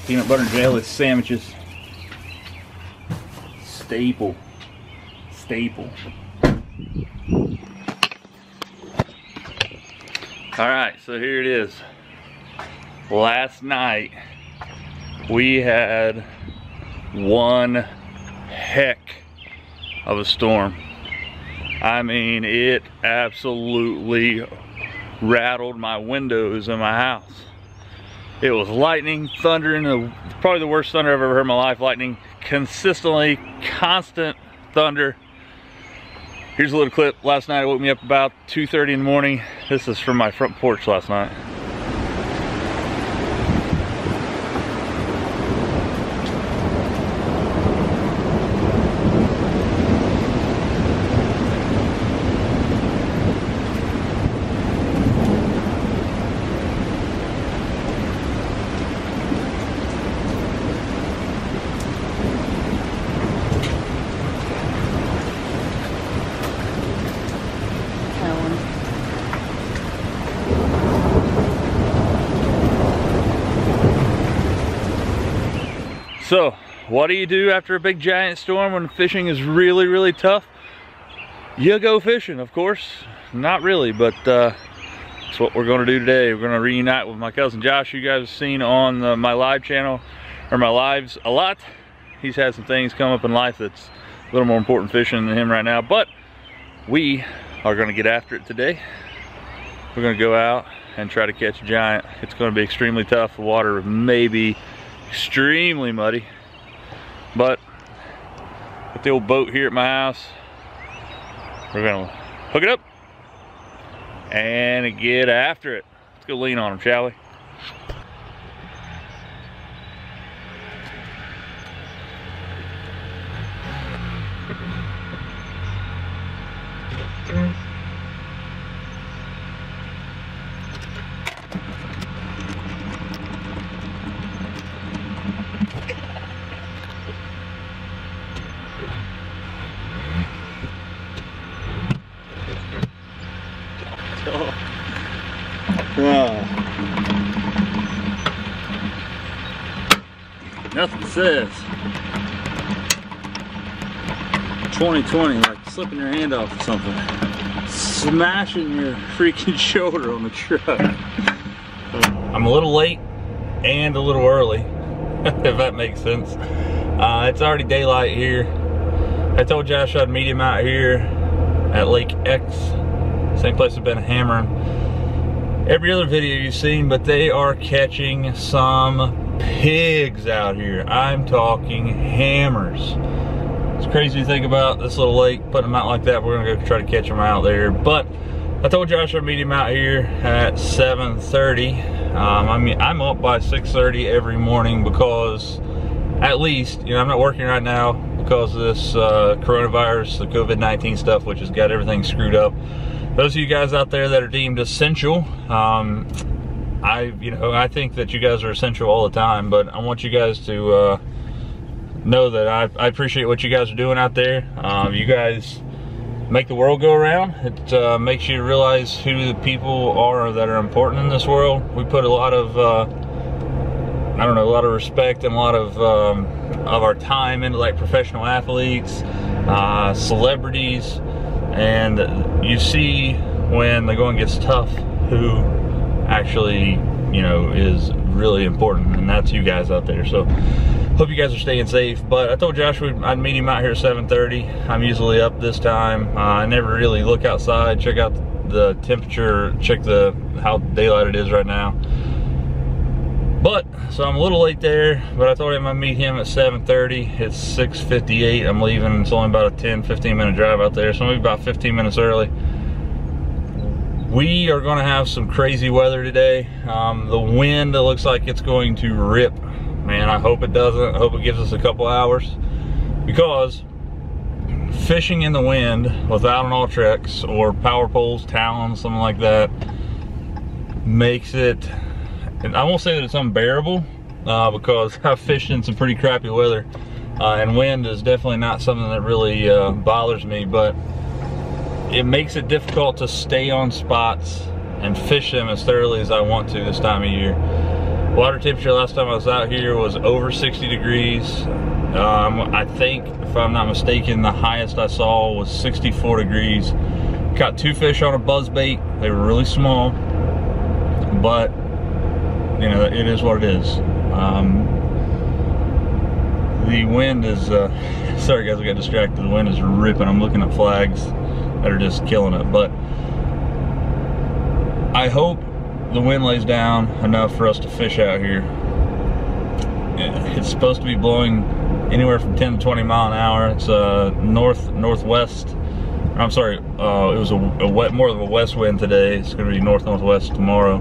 Peanut butter and jelly sandwiches. Staple. Alright, so here it is. Last night we had one heck of a storm. I mean, it absolutely rattled my windows in my house. It was lightning, thunder, and probably the worst thunder I've ever heard in my life. Lightning, consistently, constant thunder. Here's a little clip. Last night it woke me up about 2:30 in the morning. This is from my front porch last night. So, what do you do after a big giant storm when fishing is really, really tough? You go fishing, of course. Not really, but that's what we're going to do today. We're going to reunite with my cousin Josh. You guys have seen on my live channel, or my lives a lot. He's had some things come up in life that's a little more important fishing than him right now, but we are going to get after it today. We're going to go out and try to catch a giant. It's going to be extremely tough. The water may be extremely muddy, but with the old boat here at my house, we're gonna hook it up and get after it. Let's go lean on them, shall we? Nothing says 2020 like slipping your hand off or something, smashing your freaking shoulder on the truck. I'm a little late and a little early, if that makes sense. It's already daylight here. I told Josh I'd meet him out here at Lake X, same place I've been hammering every other video you've seen, but they are catching some pigs out here. I'm talking hammers. It's crazy to think about this little lake, putting them out like that. We're gonna go try to catch them out there. But I told Josh I'd meet him out here at 7:30. I mean, I'm up by 6:30 every morning because, at least, you know, I'm not working right now because of this coronavirus, the COVID-19 stuff, which has got everything screwed up. Those of you guys out there that are deemed essential, I think that you guys are essential all the time, but I want you guys to know that I appreciate what you guys are doing out there. You guys make the world go around. It makes you realize who the people are that are important in this world. We put a lot of, I don't know, a lot of respect and a lot of our time into like professional athletes, celebrities, and you see when the going gets tough who actually, you know, is really important, and that's you guys out there. So hope you guys are staying safe. But I told Josh I'd meet him out here at 7:30. I'm usually up this time. I never really look outside, check out the temperature, check how daylight it is right now. But so I'm a little late there, but I told him I'd meet him at 7:30. It's 6:58. I'm leaving. It's only about a 10-15 minute drive out there, so maybe about 15 minutes early. We are going to have some crazy weather today. The wind, it looks like it's going to rip. Man, I hope it doesn't. I hope it gives us a couple hours, because fishing in the wind without an Ultrex or power poles, talons, something like that, makes it, and I won't say that it's unbearable, because I've fished in some pretty crappy weather, and wind is definitely not something that really bothers me, but it makes it difficult to stay on spots and fish them as thoroughly as I want to this time of year. Water temperature last time I was out here was over 60 degrees. I think, if I'm not mistaken, the highest I saw was 64 degrees. Caught 2 fish on a buzzbait. They were really small, but you know, it is what it is. The wind is, sorry guys, I got distracted. The wind is ripping. I'm looking at flags that are just killing it. But I hope the wind lays down enough for us to fish out here. It's supposed to be blowing anywhere from 10 to 20 mile an hour. It's northwest. I'm sorry, it was more of a west wind today. It's going to be northwest tomorrow.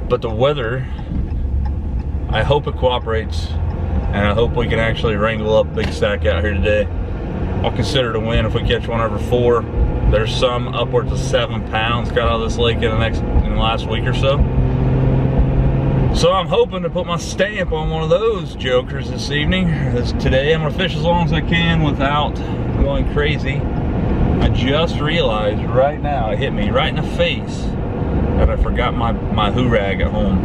But the weather, I hope it cooperates, and I hope we can actually wrangle up a big stack out here today. I'll consider it a win if we catch one over 4. There's some upwards of 7 pounds got out of this lake in the last week or so. So I'm hoping to put my stamp on one of those jokers this evening. Today I'm gonna fish as long as I can without going crazy. I just realized right now, it hit me right in the face, that I forgot my hoorag at home.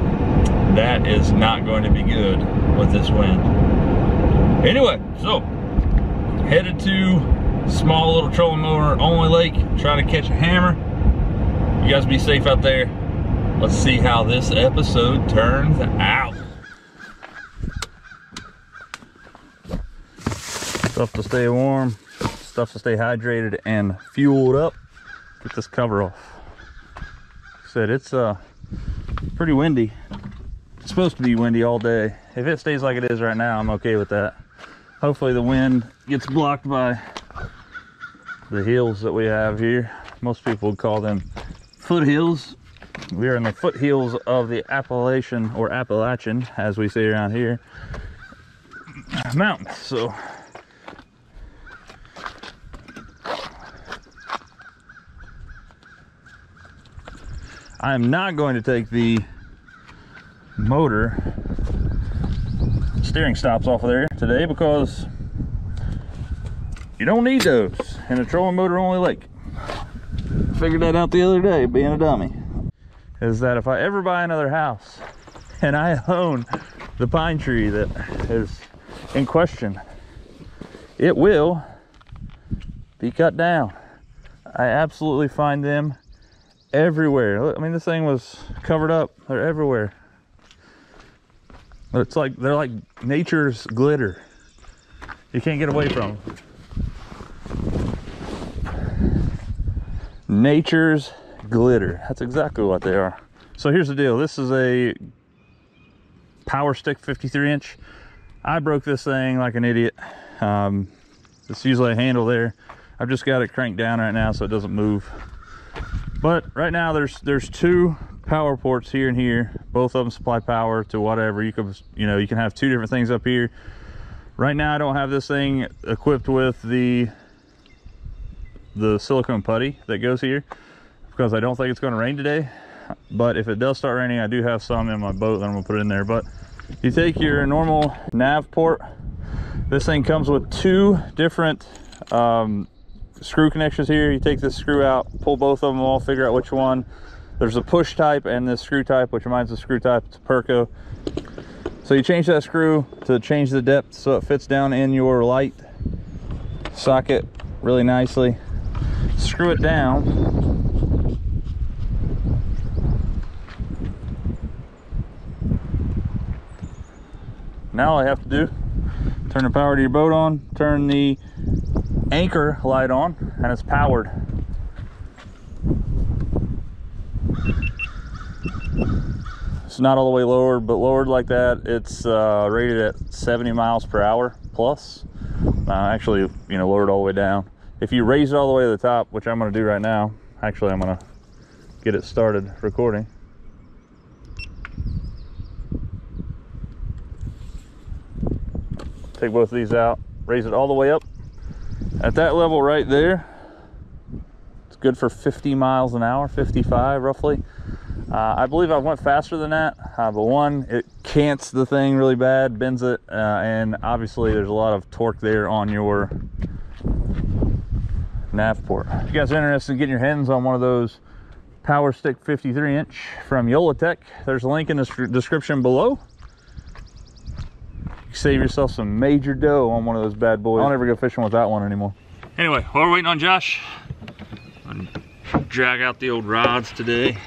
That is not going to be good with this wind. Anyway, so headed to small little trolling motor only lake, trying to catch a hammer. You guys be safe out there. Let's see how this episode turns out. Stuff to stay warm, stuff to stay hydrated and fueled up. Get this cover off. Like I said, it's pretty windy. It's supposed to be windy all day. If it stays like it is right now, I'm okay with that. Hopefully the wind gets blocked by the hills that we have here. Most people would call them foothills. We are in the foothills of the Appalachian, as we say around here, mountains. So I am not going to take the motor steering stops off of there today, because you don't need those in a trolling motor only lake. Figured that out the other day, being a dummy. Is that if I ever buy another house and I own the pine tree that is in question, it will be cut down. I absolutely find them everywhere. Look, I mean, this thing was covered up. They're everywhere. It's like, they're like nature's glitter. You can't get away from them. Nature's glitter. That's exactly what they are. So here's the deal. This is a Power Stick 53 inch. I broke this thing like an idiot. It's usually a handle there. I've just got it cranked down right now so it doesn't move. But right now there's 2 power ports here and here. Both of them supply power to whatever. You can have 2 different things up here. Right now I don't have this thing equipped with the silicone putty that goes here, because I don't think it's going to rain today. But if it does start raining, I do have some in my boat that I'm going to put in there. But you take your normal nav port. This thing comes with 2 different screw connections here. You take this screw out, pull both of them off, figure out which one. There's a push type and this screw type, which reminds the screw type to Perco. So you change that screw to change the depth so it fits down in your light socket really nicely. Screw it down. Now all I have to do, turn the power to your boat on, turn the anchor light on, and it's powered. It's not all the way lowered, but lowered like that, it's rated at 70 miles per hour plus. Actually, lowered all the way down. If you raise it all the way to the top, which I'm going to do right now, actually I'm going to get it started recording. Take both of these out, raise it all the way up. At that level right there, it's good for 50 miles an hour, 55 roughly. I believe I went faster than that, but one, it cants the thing really bad, bends it, and obviously there's a lot of torque there on your nav port. If you guys are interested in getting your hands on one of those Power Stick 53-inch from Yolatech. There's a link in the description below. You save yourself some major dough on one of those bad boys. I don't ever go fishing with that one anymore. Anyway, while we're waiting on Josh, I'm gonna drag out the old rods today.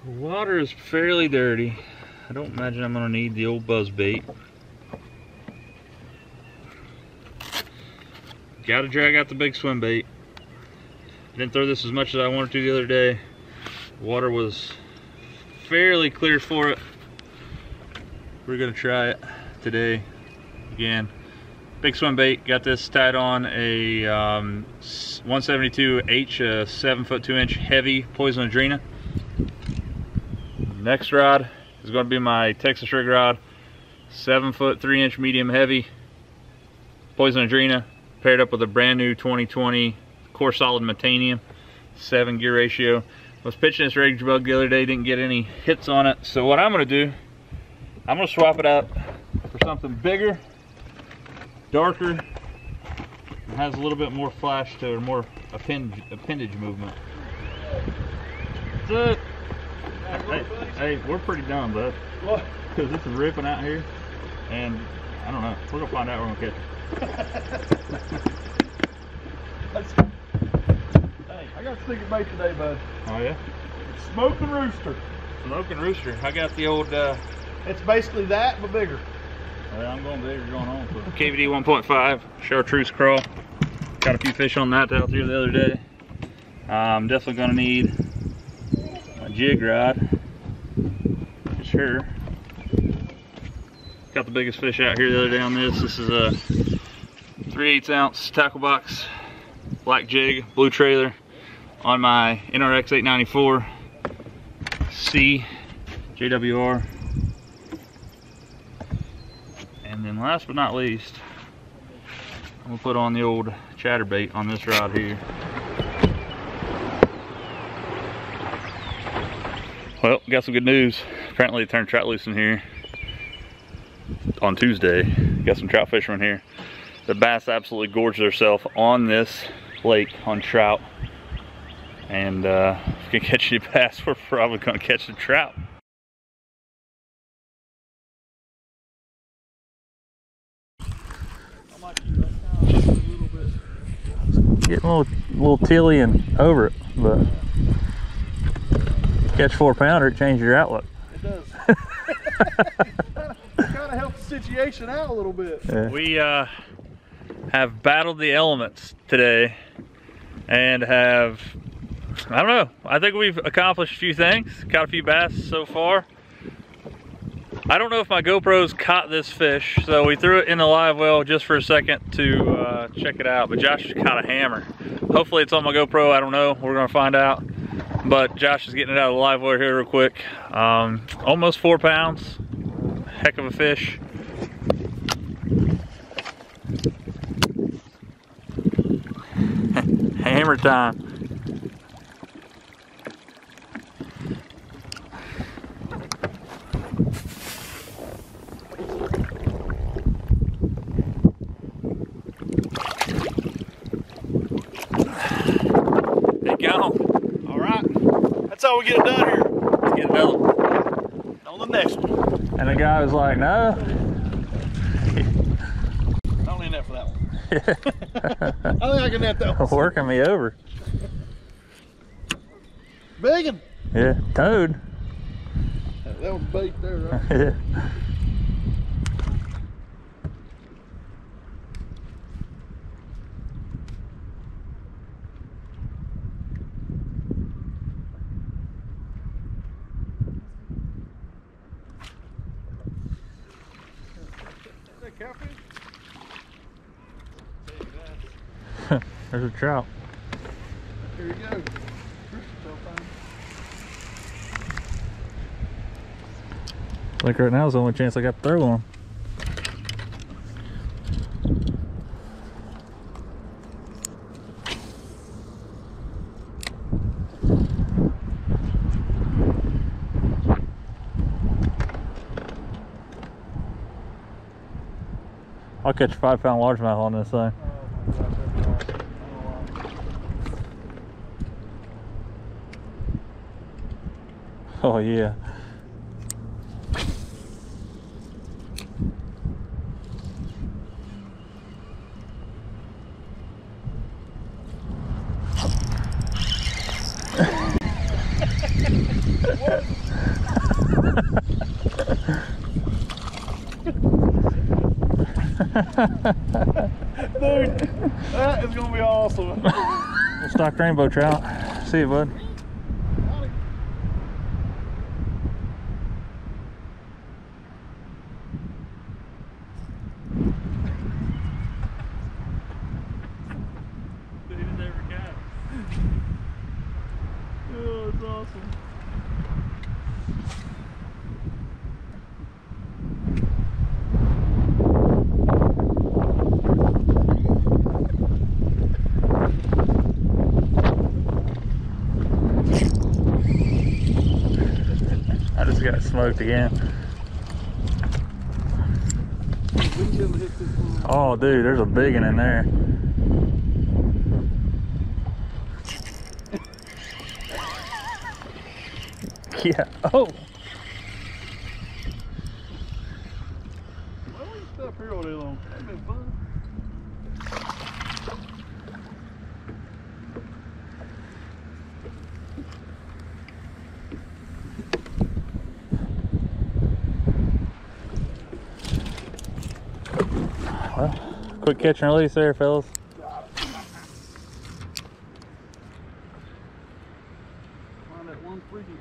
The water is fairly dirty. I don't imagine I'm gonna need the old buzz bait. Gotta drag out the big swim bait. I didn't throw this as much as I wanted to the other day. The water was fairly clear for it. We're gonna try it today again. Big swim bait. Got this tied on a 172H 7'2" heavy poison adrena. Next rod is going to be my Texas rig rod, 7'3" medium heavy poison adrena, paired up with a brand new 2020 core solid metanium, 7 gear ratio. Was pitching this rage bug the other day, didn't get any hits on it. So what I'm going to do, I'm going to swap it out for something bigger, darker, and has a little bit more flash to it, or more appendage movement. That's it. Hey, we're pretty done, bud. Because this is ripping out here, and I don't know. We're gonna find out. We're gonna catch it. Hey, I got sticky bait today, bud. Oh yeah. Smoking rooster. Smoking rooster. I got the old. It's basically that, but bigger. Well, I'm going bigger going on. So. KVD 1.5 chartreuse crawl. Got a few fish on that out there the other day. I'm definitely gonna need a jig rod. For sure. Got the biggest fish out here the other day on this. This is a 3/8 ounce tackle box, black jig, blue trailer on my NRX 894 C JWR. And then last but not least, I'm gonna put on the old chatterbait on this rod here. Well, got some good news. Apparently it turned trout loose in here on Tuesday. Got some trout fishermen here. The bass absolutely gorged herself on this lake on trout. And if we can catch any bass, we're probably gonna catch the trout. Getting a little tilly and over it, but catch 4-pounder, it changes your outlook. It does. Kind of helps the situation out a little bit. Yeah. We have battled the elements today and have, I don't know, I think we've accomplished a few things. Caught a few bass so far. I don't know if my GoPros caught this fish, so we threw it in the live well just for a second to check it out. But Josh just caught a hammer. Hopefully it's on my GoPro, I don't know. We're gonna find out. But Josh is getting it out of the live well here real quick. Almost 4 pounds. Heck of a fish. Hammer time. That's how we get it done here. Let's get another one. On the next one. And the guy was like, no. I don't need net for that one. I think I can net that one. Working me over. Biggin. Yeah, toad. That was bait there, right? Yeah. There's a trout. Here you go. I think right now is the only chance I got to throw on. I'll catch a 5-pound largemouth on this thing. Oh yeah. Dude, that is gonna be awesome. Little stock rainbow trout. See you, bud. Dude, he never got it. Oh, it's awesome. I just got smoked again. Oh, dude, there's a big one in there. Yeah. Oh. Why don't you stay up here all day long? That'd been fun. Well, quick catch and release there, fellas. Find that one freaky.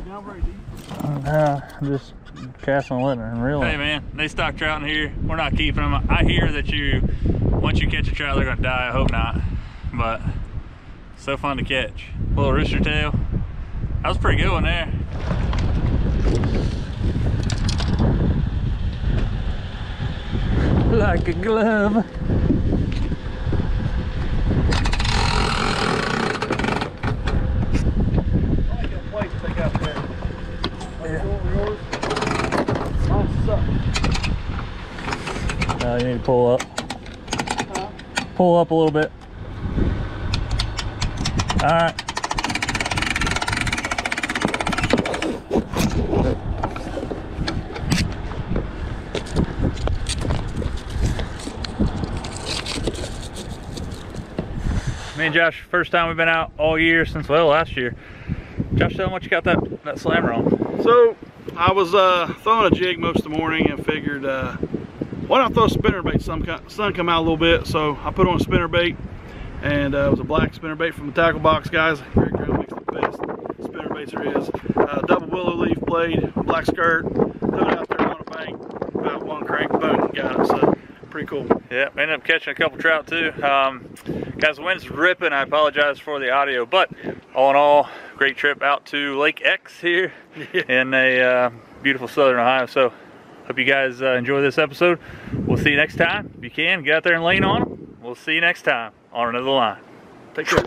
Down very deep. I'm just casting and letting and reeling. Hey man, they stock trout in here. We're not keeping them. I hear that once you catch a trout, they're gonna die. I hope not, but so fun to catch. Little rooster tail. That was a pretty good one there. Like a glove. You need to pull up. Huh? Pull up a little bit. All right. Me and Josh, first time we've been out all year since, well, last year. Josh, tell them what you got that slammer on. So I was throwing a jig most of the morning and figured why not throw a spinnerbait? Sun come out a little bit, so I put on a spinnerbait, and it was a black spinnerbait from the Tackle Box guys. Greg Graham makes the best spinnerbaits there is. Double willow leaf blade, black skirt, threw it out there on a bank, about one crank, boom, got it. So pretty cool. Yeah, ended up catching a couple trout too. Guys, the wind's ripping. I apologize for the audio, but all in all, great trip out to Lake X here in a beautiful southern Ohio. So hope you guys enjoy this episode. We'll see you next time. If you can, get out there and lean on them. We'll see you next time on another line. Take care.